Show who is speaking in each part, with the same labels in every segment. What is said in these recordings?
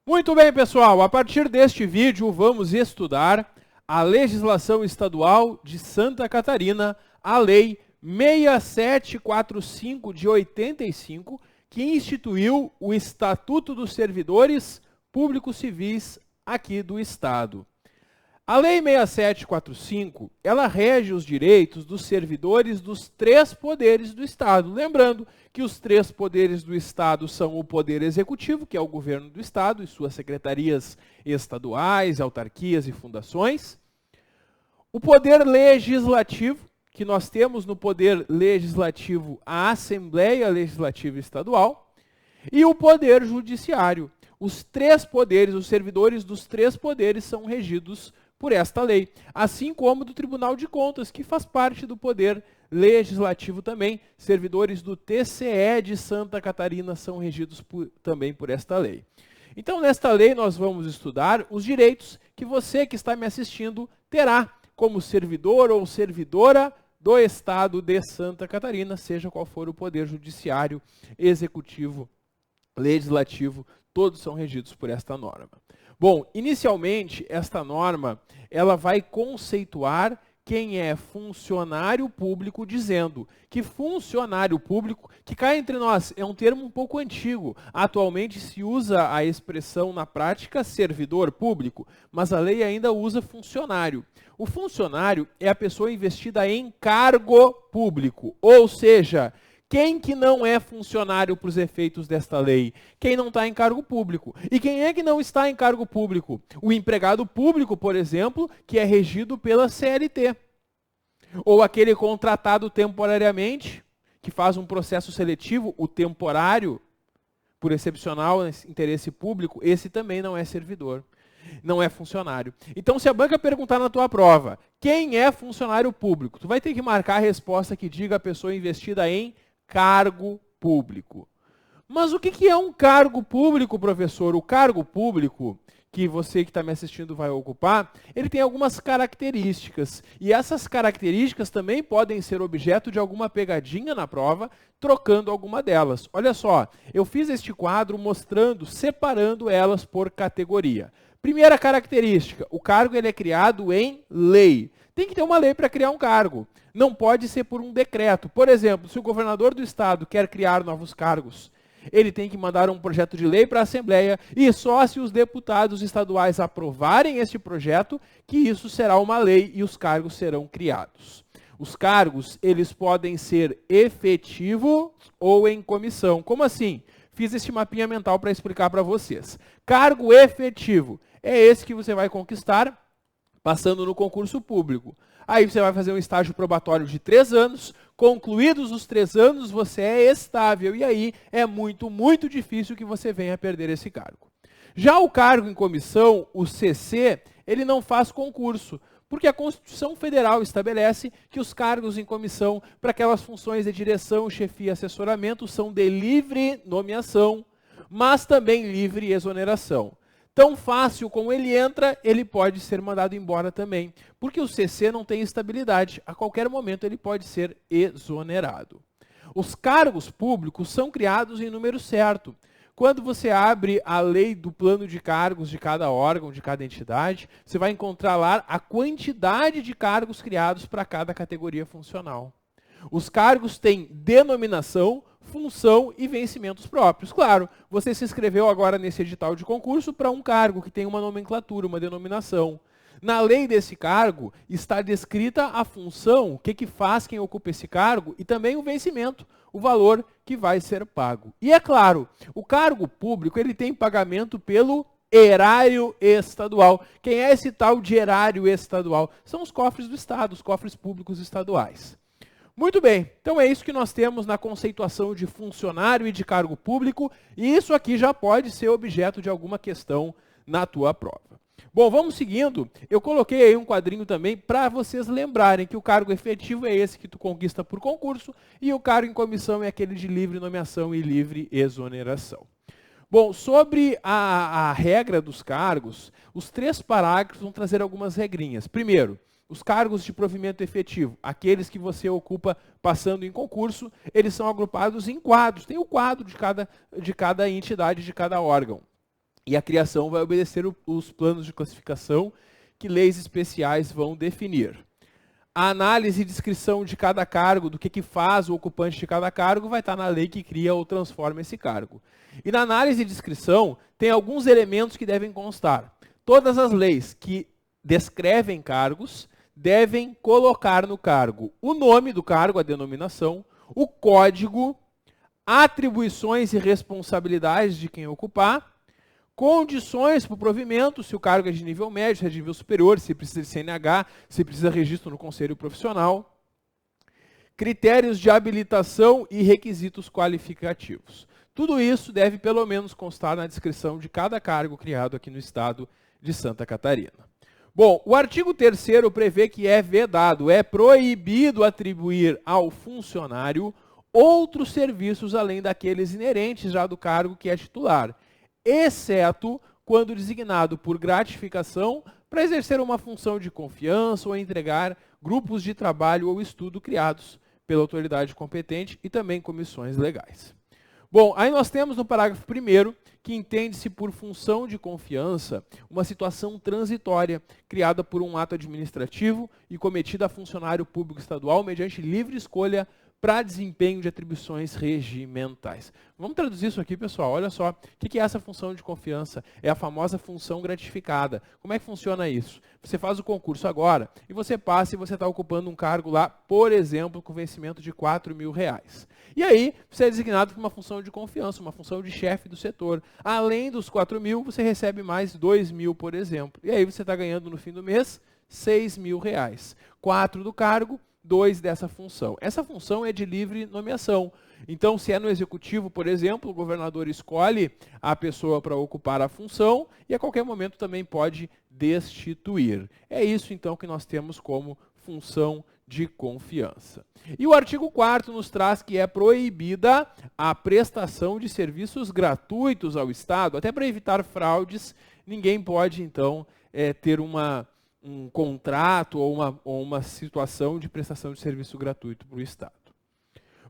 Speaker 1: Muito bem, pessoal. A partir deste vídeo, vamos estudar a legislação estadual de Santa Catarina, a Lei 6745 de 85, que instituiu o Estatuto dos Servidores Públicos Civis aqui do Estado. A Lei 6745, ela rege os direitos dos servidores dos três poderes do Estado. Lembrando que os três poderes do Estado são o Poder Executivo, que é o governo do Estado e suas secretarias estaduais, autarquias e fundações. O Poder Legislativo, que nós temos no Poder Legislativo a Assembleia Legislativa Estadual. E o Poder Judiciário. Os três poderes, os servidores dos três poderes são regidos por esta lei, assim como do Tribunal de Contas, que faz parte do Poder Legislativo também. Servidores do TCE de Santa Catarina são regidos também por esta lei. Então, nesta lei, nós vamos estudar os direitos que você que está me assistindo terá como servidor ou servidora do Estado de Santa Catarina, seja qual for o Poder Judiciário, Executivo, Legislativo, todos são regidos por esta norma. Bom, inicialmente, esta norma ela vai conceituar quem é funcionário público, dizendo que funcionário público, que cá entre nós é um termo um pouco antigo, atualmente se usa a expressão na prática servidor público, mas a lei ainda usa funcionário. O funcionário é a pessoa investida em cargo público, ou seja, quem que não é funcionário para os efeitos desta lei? Quem não está em cargo público. E quem é que não está em cargo público? O empregado público, por exemplo, que é regido pela CLT. Ou aquele contratado temporariamente, que faz um processo seletivo, o temporário, por excepcional interesse público, esse também não é servidor. Não é funcionário. Então, se a banca perguntar na tua prova, quem é funcionário público? Tu vai ter que marcar a resposta que diga a pessoa investida em cargo público. Mas o que é um cargo público, professor? O cargo público, que você que está me assistindo vai ocupar, ele tem algumas características. E essas características também podem ser objeto de alguma pegadinha na prova, trocando alguma delas. Olha só, eu fiz este quadro mostrando, separando elas por categoria. Primeira característica, o cargo ele é criado em lei. Tem que ter uma lei para criar um cargo. Não pode ser por um decreto. Por exemplo, se o governador do estado quer criar novos cargos, ele tem que mandar um projeto de lei para a Assembleia e só se os deputados estaduais aprovarem este projeto que isso será uma lei e os cargos serão criados. Os cargos, eles podem ser efetivos ou em comissão. Como assim? Fiz este mapinha mental para explicar para vocês. Cargo efetivo é esse que você vai conquistar passando no concurso público. Aí você vai fazer um estágio probatório de 3 anos, concluídos os 3 anos, você é estável, e aí é muito, muito difícil que você venha a perder esse cargo. Já o cargo em comissão, o CC, ele não faz concurso, porque a Constituição Federal estabelece que os cargos em comissão para aquelas funções de direção, chefia e assessoramento são de livre nomeação, mas também livre exoneração. Tão fácil como ele entra, ele pode ser mandado embora também, porque o CC não tem estabilidade. A qualquer momento ele pode ser exonerado. Os cargos públicos são criados em número certo. Quando você abre a lei do plano de cargos de cada órgão, de cada entidade, você vai encontrar lá a quantidade de cargos criados para cada categoria funcional. Os cargos têm denominação, função e vencimentos próprios. Claro, você se inscreveu agora nesse edital de concurso para um cargo que tem uma nomenclatura, uma denominação. Na lei desse cargo está descrita a função, o que faz quem ocupa esse cargo e também o vencimento, o valor que vai ser pago. E é claro, o cargo público ele tem pagamento pelo erário estadual. Quem é esse tal de erário estadual? São os cofres do Estado, os cofres públicos estaduais. Muito bem, então é isso que nós temos na conceituação de funcionário e de cargo público, e isso aqui já pode ser objeto de alguma questão na tua prova. Bom, vamos seguindo. Eu coloquei aí um quadrinho também para vocês lembrarem que o cargo efetivo é esse que tu conquista por concurso e o cargo em comissão é aquele de livre nomeação e livre exoneração. Bom, sobre a regra dos cargos, os 3 parágrafos vão trazer algumas regrinhas. Primeiro, os cargos de provimento efetivo, aqueles que você ocupa passando em concurso, eles são agrupados em quadros. Tem o quadro de cada entidade, de cada órgão. E a criação vai obedecer os planos de classificação que leis especiais vão definir. A análise e descrição de cada cargo, do que faz o ocupante de cada cargo, vai estar na lei que cria ou transforma esse cargo. E na análise e descrição, tem alguns elementos que devem constar. Todas as leis que descrevem cargos devem colocar no cargo o nome do cargo, a denominação, o código, atribuições e responsabilidades de quem ocupar, condições para o provimento, se o cargo é de nível médio, se é de nível superior, se precisa de CNH, se precisa de registro no conselho profissional, critérios de habilitação e requisitos qualificativos. Tudo isso deve pelo menos constar na descrição de cada cargo criado aqui no estado de Santa Catarina. Bom, o artigo 3º prevê que é vedado, é proibido atribuir ao funcionário outros serviços além daqueles inerentes já do cargo que é titular, exceto quando designado por gratificação para exercer uma função de confiança ou entregar grupos de trabalho ou estudo criados pela autoridade competente e também comissões legais. Bom, aí nós temos no parágrafo 1º que entende-se por função de confiança uma situação transitória criada por um ato administrativo e cometida a funcionário público estadual mediante livre escolha para desempenho de atribuições regimentais. Vamos traduzir isso aqui, pessoal. Olha só, o que é essa função de confiança? É a famosa função gratificada. Como é que funciona isso? Você faz o concurso agora e você passa e você está ocupando um cargo lá, por exemplo, com vencimento de R$4.000. E aí, você é designado para uma função de confiança, uma função de chefe do setor. Além dos 4.000, você recebe mais 2.000, por exemplo. E aí você está ganhando no fim do mês R$6.000. 4 do cargo, 2 dessa função. Essa função é de livre nomeação. Então, se é no executivo, por exemplo, o governador escolhe a pessoa para ocupar a função e a qualquer momento também pode destituir. É isso, então, que nós temos como função de confiança. E o artigo 4º nos traz que é proibida a prestação de serviços gratuitos ao Estado. Até para evitar fraudes, ninguém pode, então, ter um contrato ou uma situação de prestação de serviço gratuito para o Estado.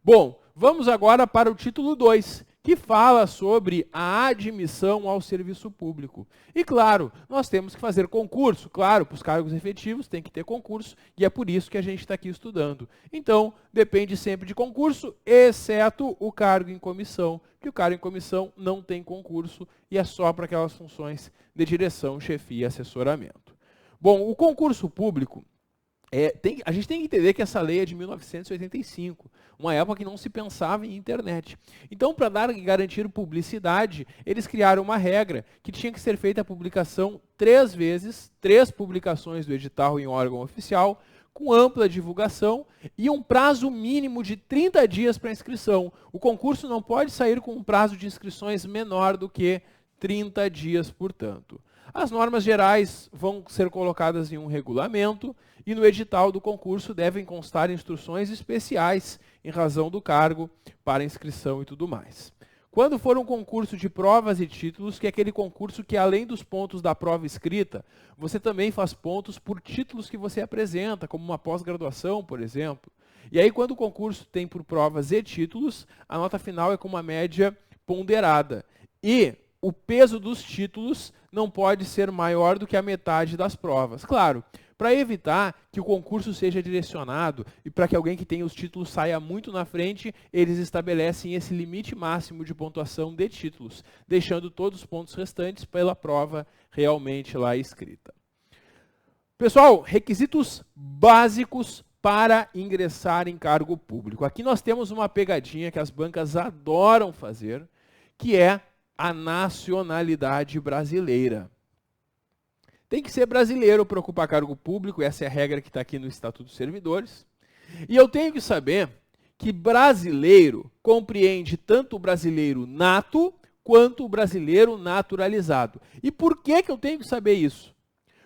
Speaker 1: Bom, vamos agora para o título 2, que fala sobre a admissão ao serviço público. E claro, nós temos que fazer concurso, claro, para os cargos efetivos tem que ter concurso, e é por isso que a gente está aqui estudando. Então, depende sempre de concurso, exceto o cargo em comissão, que o cargo em comissão não tem concurso e é só para aquelas funções de direção, chefia e assessoramento. Bom, o concurso público, a gente tem que entender que essa lei é de 1985, uma época que não se pensava em internet. Então, para garantir publicidade, eles criaram uma regra que tinha que ser feita a publicação 3 vezes, 3 publicações do edital em órgão oficial, com ampla divulgação e um prazo mínimo de 30 dias para inscrição. O concurso não pode sair com um prazo de inscrições menor do que 30 dias, portanto. As normas gerais vão ser colocadas em um regulamento e no edital do concurso devem constar instruções especiais em razão do cargo para inscrição e tudo mais. Quando for um concurso de provas e títulos, que é aquele concurso que além dos pontos da prova escrita, você também faz pontos por títulos que você apresenta, como uma pós-graduação, por exemplo. E aí quando o concurso tem por provas e títulos, a nota final é com uma média ponderada. E o peso dos títulos não pode ser maior do que a metade das provas. Claro, para evitar que o concurso seja direcionado e para que alguém que tenha os títulos saia muito na frente, eles estabelecem esse limite máximo de pontuação de títulos, deixando todos os pontos restantes pela prova realmente lá escrita. Pessoal, requisitos básicos para ingressar em cargo público. Aqui nós temos uma pegadinha que as bancas adoram fazer, que é a nacionalidade brasileira. Tem que ser brasileiro para ocupar cargo público, essa é a regra que está aqui no Estatuto dos Servidores. E eu tenho que saber que brasileiro compreende tanto o brasileiro nato quanto o brasileiro naturalizado. E por que eu tenho que saber isso?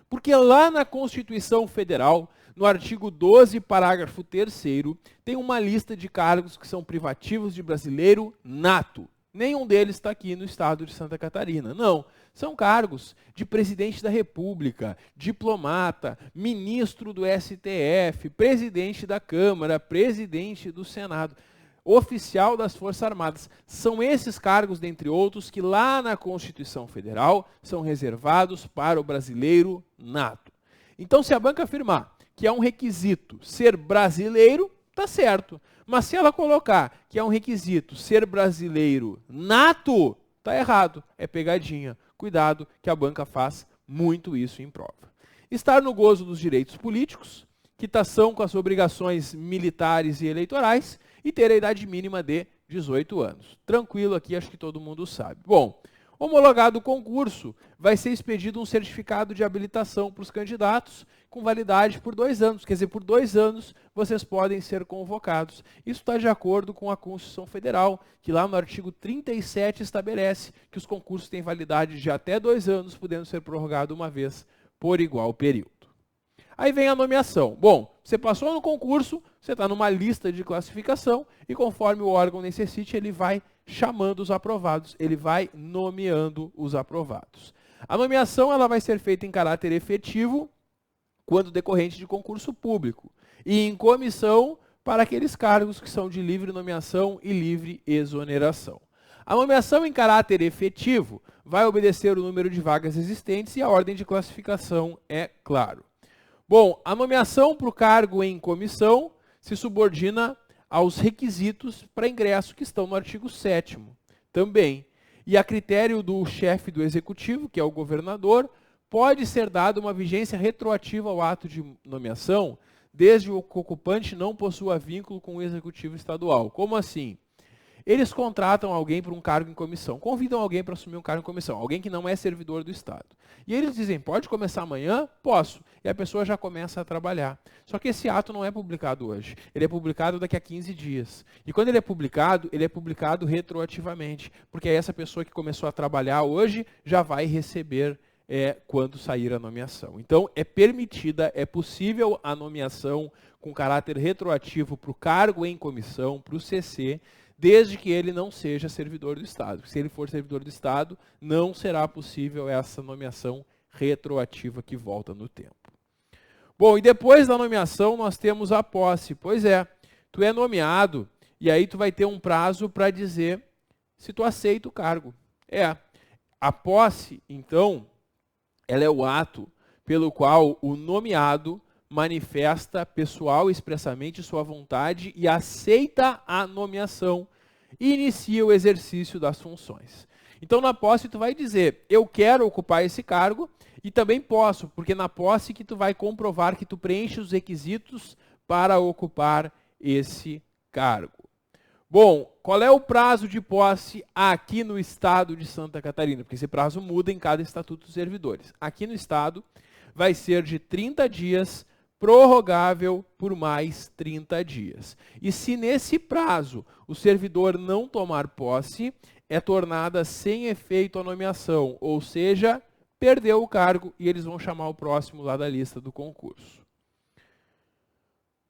Speaker 1: Porque lá na Constituição Federal, no artigo 12, parágrafo 3º, tem uma lista de cargos que são privativos de brasileiro nato. Nenhum deles está aqui no estado de Santa Catarina. Não, são cargos de presidente da República, diplomata, ministro do STF, presidente da Câmara, presidente do Senado. oficial das Forças Armadas. São esses cargos, dentre outros, que lá na Constituição Federal são reservados para o brasileiro nato. Então, se a banca afirmar que é um requisito ser brasileiro, está certo. Mas se ela colocar que é um requisito ser brasileiro nato, está errado. É pegadinha. Cuidado que a banca faz muito isso em prova. Estar no gozo dos direitos políticos, quitação com as obrigações militares e eleitorais e ter a idade mínima de 18 anos. Tranquilo aqui, acho que todo mundo sabe. Bom, homologado o concurso, vai ser expedido um certificado de habilitação para os candidatos com validade por 2 anos. Quer dizer, por 2 anos vocês podem ser convocados. Isso está de acordo com a Constituição Federal, que lá no artigo 37 estabelece que os concursos têm validade de até 2 anos, podendo ser prorrogado uma vez por igual período. Aí vem a nomeação. Bom, você passou no concurso, você está numa lista de classificação e conforme o órgão necessite, ele vai chamando os aprovados, ele vai nomeando os aprovados. A nomeação ela vai ser feita em caráter efetivo quando decorrente de concurso público e em comissão para aqueles cargos que são de livre nomeação e livre exoneração. A nomeação em caráter efetivo vai obedecer o número de vagas existentes e a ordem de classificação é claro. Bom, a nomeação para o cargo em comissão se subordina aos requisitos para ingresso que estão no artigo 7º também. E a critério do chefe do executivo, que é o governador, pode ser dada uma vigência retroativa ao ato de nomeação, desde que o ocupante não possua vínculo com o executivo estadual. Como assim? Eles contratam alguém para um cargo em comissão, convidam alguém para assumir um cargo em comissão, alguém que não é servidor do Estado. E eles dizem, pode começar amanhã? Posso. E a pessoa já começa a trabalhar. Só que esse ato não é publicado hoje. Ele é publicado daqui a 15 dias. E quando ele é publicado retroativamente. Porque essa pessoa que começou a trabalhar hoje já vai receber quando sair a nomeação. Então, é permitida, é possível a nomeação com caráter retroativo para o cargo em comissão, para o CC, desde que ele não seja servidor do Estado. Se ele for servidor do Estado, não será possível essa nomeação retroativa que volta no tempo. Bom, e depois da nomeação nós temos a posse. Pois é, tu é nomeado e aí tu vai ter um prazo para dizer se tu aceita o cargo. A posse, então, ela é o ato pelo qual o nomeado manifesta pessoal e expressamente sua vontade e aceita a nomeação e inicia o exercício das funções. Então, na posse, tu vai dizer, eu quero ocupar esse cargo e também posso, porque na posse que tu vai comprovar que tu preenche os requisitos para ocupar esse cargo. Bom, qual é o prazo de posse aqui no estado de Santa Catarina? Porque esse prazo muda em cada estatuto dos servidores. Aqui no estado vai ser de 30 dias, prorrogável por mais 30 dias. E se nesse prazo o servidor não tomar posse, é tornada sem efeito a nomeação, ou seja, perdeu o cargo e eles vão chamar o próximo lá da lista do concurso.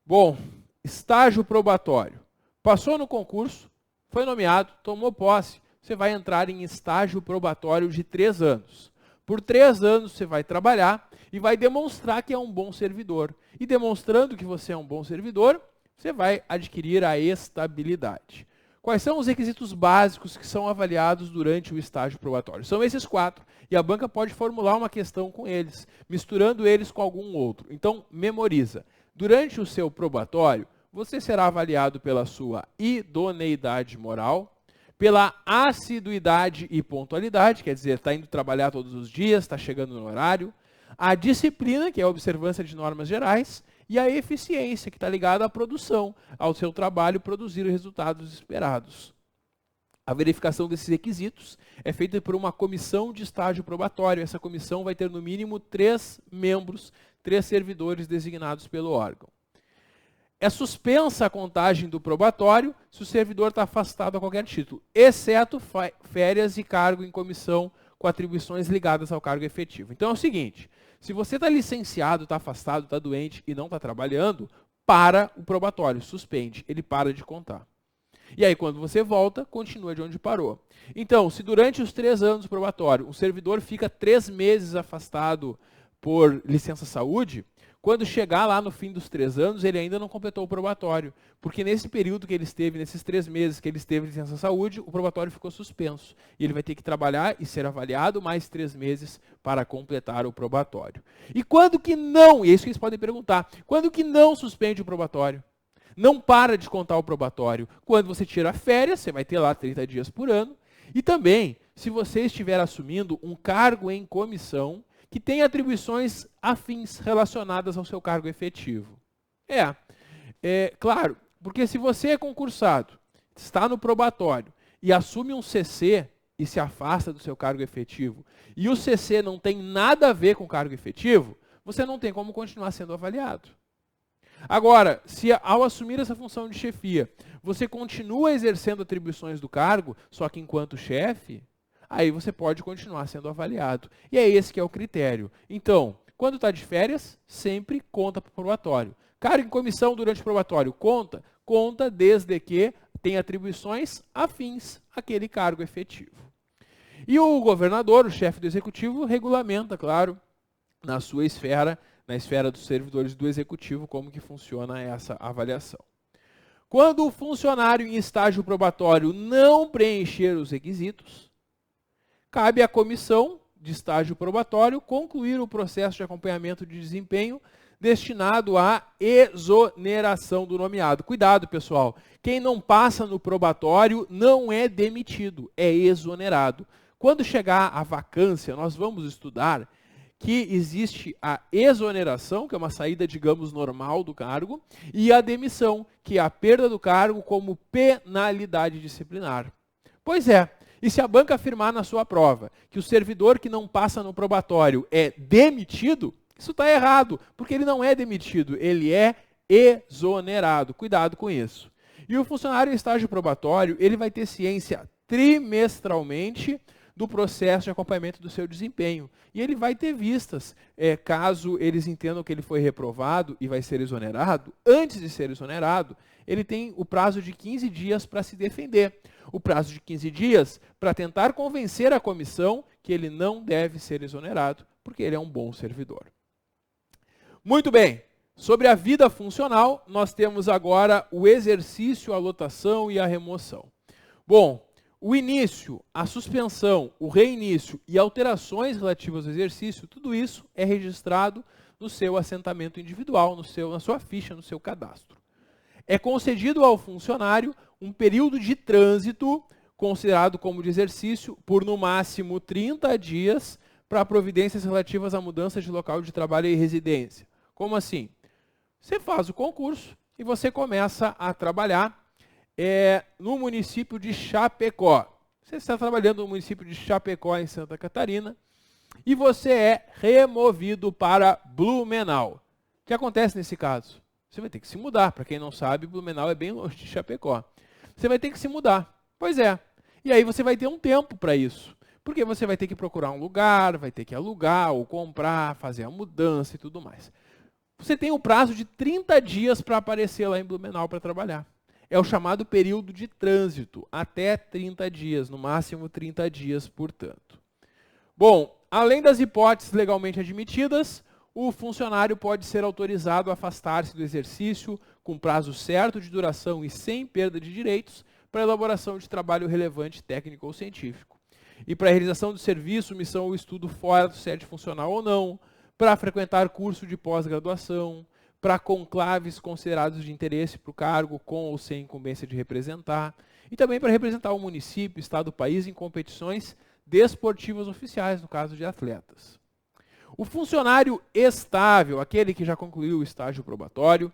Speaker 1: Bom, estágio probatório. Passou no concurso, foi nomeado, tomou posse, você vai entrar em estágio probatório de 3 anos. Por 3 anos você vai trabalhar e vai demonstrar que é um bom servidor. E demonstrando que você é um bom servidor, você vai adquirir a estabilidade. Quais são os requisitos básicos que são avaliados durante o estágio probatório? São esses 4. E a banca pode formular uma questão com eles, misturando eles com algum outro. Então, memoriza. Durante o seu probatório, você será avaliado pela sua idoneidade moral, pela assiduidade e pontualidade, quer dizer, está indo trabalhar todos os dias, está chegando no horário, a disciplina, que é a observância de normas gerais, e a eficiência, que está ligada à produção, ao seu trabalho produzir os resultados esperados. A verificação desses requisitos é feita por uma comissão de estágio probatório. Essa comissão vai ter no mínimo 3 membros, 3 servidores designados pelo órgão. É suspensa a contagem do probatório se o servidor está afastado a qualquer título, exceto férias e cargo em comissão com atribuições ligadas ao cargo efetivo. Então é o seguinte, se você está licenciado, está afastado, está doente e não está trabalhando, para o probatório, suspende, ele para de contar. E aí quando você volta, continua de onde parou. Então, se durante os 3 anos do probatório, o servidor fica 3 meses afastado por licença-saúde, Quando chegar lá no fim dos 3 anos, ele ainda não completou o probatório, porque nesse período que ele esteve, nesses 3 meses que ele esteve de licença saúde, o probatório ficou suspenso. E ele vai ter que trabalhar e ser avaliado mais 3 meses para completar o probatório. E quando que não? E é isso que eles podem perguntar. Quando que não suspende o probatório? Não para de contar o probatório. Quando você tira férias, você vai ter lá 30 dias por ano. E também, se você estiver assumindo um cargo em comissão que tem atribuições afins relacionadas ao seu cargo efetivo. Claro, porque se você é concursado, está no probatório e assume um CC e se afasta do seu cargo efetivo, e o CC não tem nada a ver com o cargo efetivo, você não tem como continuar sendo avaliado. Agora, se ao assumir essa função de chefia, você continua exercendo atribuições do cargo, só que enquanto chefe, aí você pode continuar sendo avaliado. E é esse que é o critério. Então, quando está de férias, sempre conta para o probatório. Cargo em comissão durante o probatório, conta? Conta desde que tem atribuições afins àquele cargo efetivo. E o governador, o chefe do executivo, regulamenta, claro, na sua esfera, na esfera dos servidores do executivo, como que funciona essa avaliação. Quando o funcionário em estágio probatório não preencher os requisitos, cabe à comissão de estágio probatório concluir o processo de acompanhamento de desempenho destinado à exoneração do nomeado. Cuidado, pessoal. Quem não passa no probatório não é demitido, é exonerado. Quando chegar a vacância, nós vamos estudar que existe a exoneração, que é uma saída, digamos, normal do cargo, e a demissão, que é a perda do cargo como penalidade disciplinar. Pois é. E se a banca afirmar na sua prova que o servidor que não passa no probatório é demitido, isso está errado, porque ele não é demitido, ele é exonerado. Cuidado com isso. E o funcionário em estágio probatório, ele vai ter ciência trimestralmente do processo de acompanhamento do seu desempenho. E ele vai ter vistas, caso eles entendam que ele foi reprovado e vai ser exonerado. Antes de ser exonerado, ele tem o prazo de 15 dias para se defender. O prazo de 15 dias para tentar convencer a comissão que ele não deve ser exonerado, porque ele é um bom servidor. Muito bem, sobre a vida funcional, nós temos agora o exercício, a lotação e a remoção. Bom, o início, a suspensão, o reinício e alterações relativas ao exercício, tudo isso é registrado no seu assentamento individual, na sua ficha, no seu cadastro. É concedido ao funcionário um período de trânsito, considerado como de exercício, por no máximo 30 dias, para providências relativas à mudança de local de trabalho e residência. Como assim? Você faz o concurso e você começa a trabalhar no município de Chapecó. Você está trabalhando no município de Chapecó, em Santa Catarina, e você é removido para Blumenau. O que acontece nesse caso? Você vai ter que se mudar. Para quem não sabe, Blumenau é bem longe de Chapecó. Você vai ter que se mudar. Pois é. E aí você vai ter um tempo para isso. Porque você vai ter que procurar um lugar, vai ter que alugar ou comprar, fazer a mudança e tudo mais. Você tem um prazo de 30 dias para aparecer lá em Blumenau para trabalhar. É o chamado período de trânsito, até 30 dias, no máximo 30 dias, portanto. Bom, além das hipóteses legalmente admitidas, o funcionário pode ser autorizado a afastar-se do exercício com prazo certo de duração e sem perda de direitos para elaboração de trabalho relevante, técnico ou científico. E para a realização do serviço, missão ou estudo fora do sede funcional ou não, para frequentar curso de pós-graduação, para conclaves considerados de interesse para o cargo com ou sem incumbência de representar, e também para representar o município, estado, o país em competições desportivas oficiais, no caso de atletas. O funcionário estável, aquele que já concluiu o estágio probatório,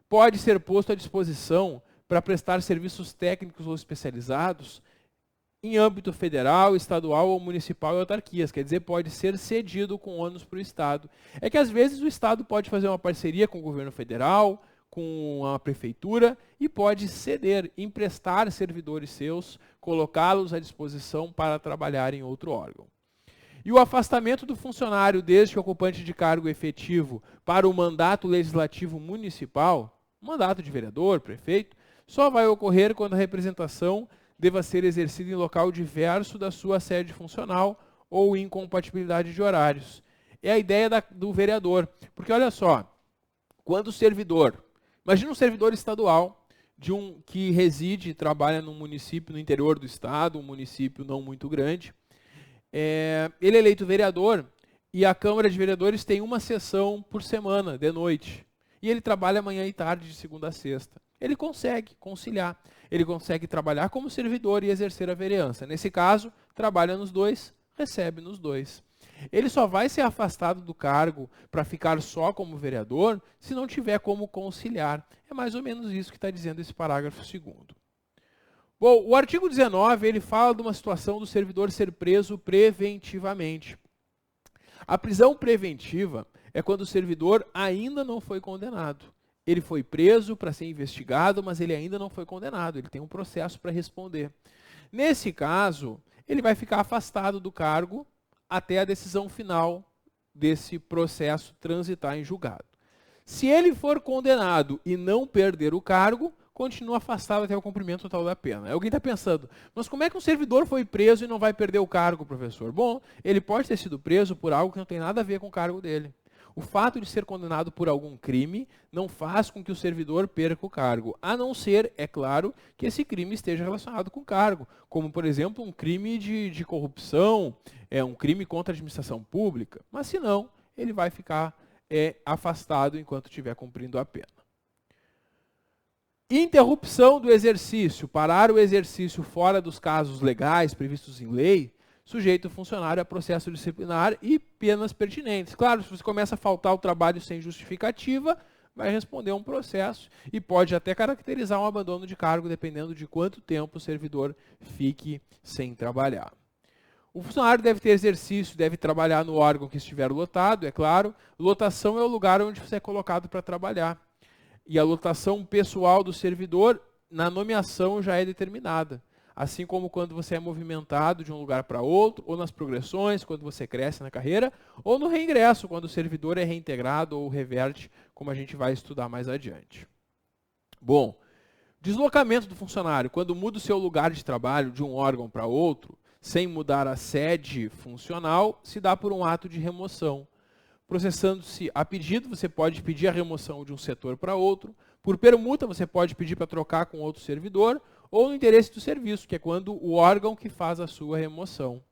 Speaker 1: pode ser posto à disposição para prestar serviços técnicos ou especializados em âmbito federal, estadual ou municipal e autarquias, quer dizer, pode ser cedido com ônus para o Estado. É que às vezes o Estado pode fazer uma parceria com o governo federal, com a prefeitura, e pode ceder, emprestar servidores seus, colocá-los à disposição para trabalhar em outro órgão. E o afastamento do funcionário desde o ocupante de cargo efetivo para o mandato legislativo municipal, mandato de vereador, prefeito, só vai ocorrer quando a representação deva ser exercida em local diverso da sua sede funcional ou incompatibilidade de horários. É a ideia do vereador. Porque olha só, Quando o servidor, imagina um servidor estadual que reside e trabalha num município no interior do estado, um município não muito grande. Ele é eleito vereador e a Câmara de Vereadores tem uma sessão por semana, de noite. E ele trabalha manhã e tarde, de segunda a sexta. Ele consegue conciliar. Ele consegue trabalhar como servidor e exercer a vereança. Nesse caso, trabalha nos dois, recebe nos dois. Ele só vai ser afastado do cargo para ficar só como vereador se não tiver como conciliar. É mais ou menos isso que está dizendo esse parágrafo 2º. Bom, o artigo 19, ele fala de uma situação do servidor ser preso preventivamente. A prisão preventiva é quando o servidor ainda não foi condenado. Ele foi preso para ser investigado, mas ele ainda não foi condenado. Ele tem um processo para responder. Nesse caso, ele vai ficar afastado do cargo até a decisão final desse processo transitar em julgado. Se ele for condenado e não perder o cargo, continua afastado até o cumprimento total da pena. Alguém está pensando, mas como é que um servidor foi preso e não vai perder o cargo, professor? Bom, ele pode ter sido preso por algo que não tem nada a ver com o cargo dele. O fato de ser condenado por algum crime não faz com que o servidor perca o cargo, a não ser, é claro, que esse crime esteja relacionado com o cargo, como, por exemplo, um crime de corrupção, um crime contra a administração pública, mas se não, ele vai ficar afastado enquanto estiver cumprindo a pena. Interrupção do exercício, parar o exercício fora dos casos legais previstos em lei, sujeito o funcionário a processo disciplinar e penas pertinentes. Claro, se você começa a faltar ao trabalho sem justificativa, vai responder a um processo e pode até caracterizar um abandono de cargo, dependendo de quanto tempo o servidor fique sem trabalhar. O funcionário deve ter exercício, deve trabalhar no órgão que estiver lotado, é claro. Lotação é o lugar onde você é colocado para trabalhar. E a lotação pessoal do servidor, na nomeação, já é determinada. Assim como quando você é movimentado de um lugar para outro, ou nas progressões, quando você cresce na carreira, ou no reingresso, quando o servidor é reintegrado ou reverte, como a gente vai estudar mais adiante. Bom, deslocamento do funcionário, quando muda o seu lugar de trabalho de um órgão para outro, sem mudar a sede funcional, se dá por um ato de remoção. Processando-se a pedido, você pode pedir a remoção de um setor para outro. Por permuta, você pode pedir para trocar com outro servidor, ou no interesse do serviço, que é quando o órgão que faz a sua remoção.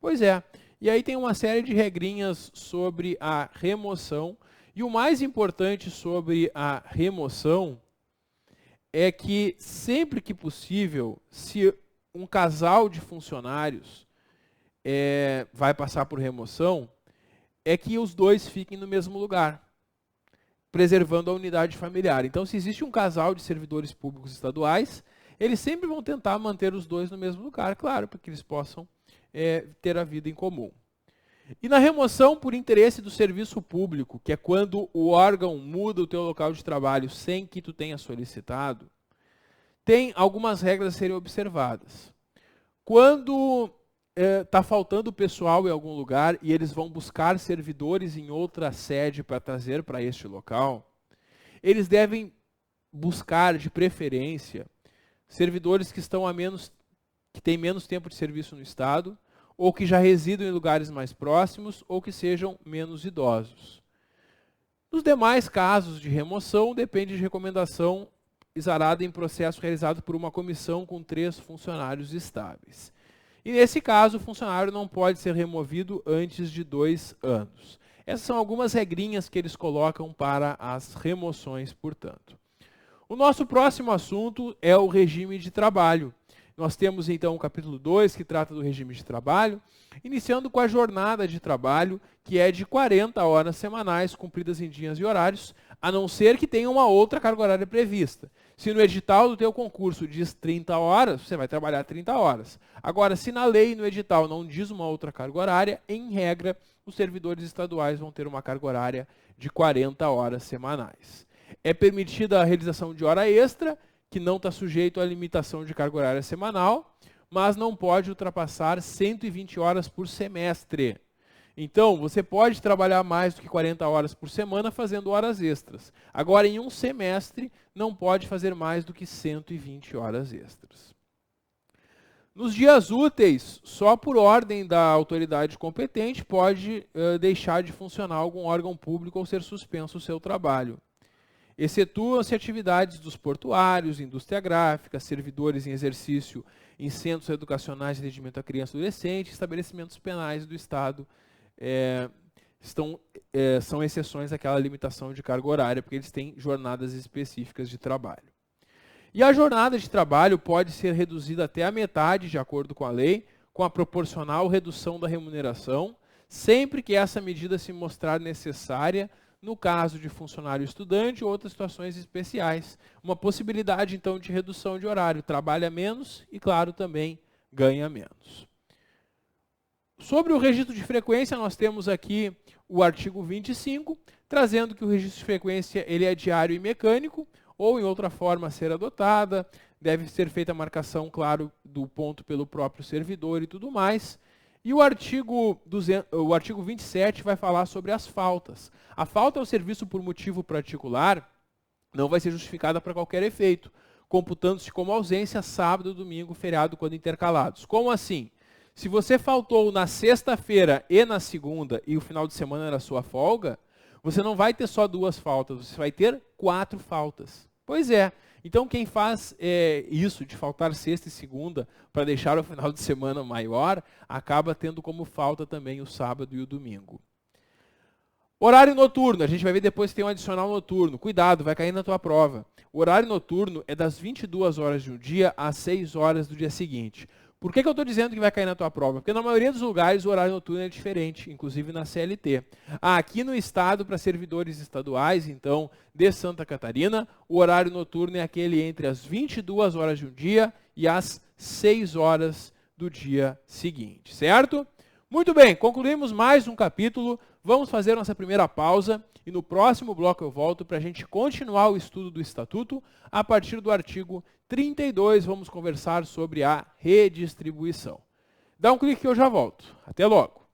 Speaker 1: Pois é, e aí tem uma série de regrinhas sobre a remoção, e o mais importante sobre a remoção é que sempre que possível, se um casal de funcionários vai passar por remoção, é que os dois fiquem no mesmo lugar, preservando a unidade familiar. Então, se existe um casal de servidores públicos estaduais, eles sempre vão tentar manter os dois no mesmo lugar, claro, para que eles possam ter a vida em comum. E na remoção por interesse do serviço público, que é quando o órgão muda o teu local de trabalho sem que tu tenha solicitado, tem algumas regras a serem observadas. Quando está faltando pessoal em algum lugar e eles vão buscar servidores em outra sede para trazer para este local, eles devem buscar, de preferência, servidores que têm menos tempo de serviço no Estado, ou que já residam em lugares mais próximos, ou que sejam menos idosos. Nos demais casos de remoção, depende de recomendação exarada em processo realizado por uma comissão com 3 funcionários estáveis. E nesse caso, o funcionário não pode ser removido antes de 2 anos. Essas são algumas regrinhas que eles colocam para as remoções, portanto. O nosso próximo assunto é o regime de trabalho. Nós temos então o capítulo 2, que trata do regime de trabalho, iniciando com a jornada de trabalho, que é de 40 horas semanais, cumpridas em dias e horários, a não ser que tenha uma outra carga horária prevista. Se no edital do teu concurso diz 30 horas, você vai trabalhar 30 horas. Agora, se na lei e no edital não diz uma outra carga horária, em regra, os servidores estaduais vão ter uma carga horária de 40 horas semanais. É permitida a realização de hora extra, que não está sujeito à limitação de carga horária semanal, mas não pode ultrapassar 120 horas por semestre. Então, você pode trabalhar mais do que 40 horas por semana fazendo horas extras. Agora, em um semestre, não pode fazer mais do que 120 horas extras. Nos dias úteis, só por ordem da autoridade competente, pode deixar de funcionar algum órgão público ou ser suspenso o seu trabalho. excetuam-se atividades dos portuários, indústria gráfica, servidores em exercício em centros educacionais de atendimento à criança e adolescente, estabelecimentos penais do Estado, são exceções àquela limitação de carga horária, porque eles têm jornadas específicas de trabalho. E a jornada de trabalho pode ser reduzida até a metade, de acordo com a lei, com a proporcional redução da remuneração, sempre que essa medida se mostrar necessária no caso de funcionário estudante ou outras situações especiais. Uma possibilidade, então, de redução de horário. Trabalha menos e, claro, também ganha menos. Sobre o registro de frequência, nós temos aqui o artigo 25, trazendo que o registro de frequência ele é diário e mecânico, ou em outra forma a ser adotada, deve ser feita a marcação, claro, do ponto pelo próprio servidor e tudo mais. E o artigo 27 vai falar sobre as faltas. A falta ao serviço por motivo particular não vai ser justificada para qualquer efeito, computando-se como ausência sábado, domingo, feriado, quando intercalados. Como assim? Se você faltou na sexta-feira e na segunda e o final de semana era sua folga, você não vai ter só 2 faltas, você vai ter 4 faltas. Pois é. Então, quem faz isso de faltar sexta e segunda para deixar o final de semana maior, acaba tendo como falta também o sábado e o domingo. Horário noturno, a gente vai ver depois que tem um adicional noturno. Cuidado, vai cair na tua prova. O horário noturno é das 22 horas de um dia às 6 horas do dia seguinte. Por que eu estou dizendo que vai cair na tua prova? Porque na maioria dos lugares o horário noturno é diferente, inclusive na CLT. Aqui no estado, para servidores estaduais, então, de Santa Catarina, o horário noturno é aquele entre as 22 horas de um dia e as 6 horas do dia seguinte, certo? Muito bem, concluímos mais um capítulo, vamos fazer nossa primeira pausa e no próximo bloco eu volto para a gente continuar o estudo do Estatuto. A partir do artigo 32, vamos conversar sobre a redistribuição. Dá um clique que eu já volto. Até logo.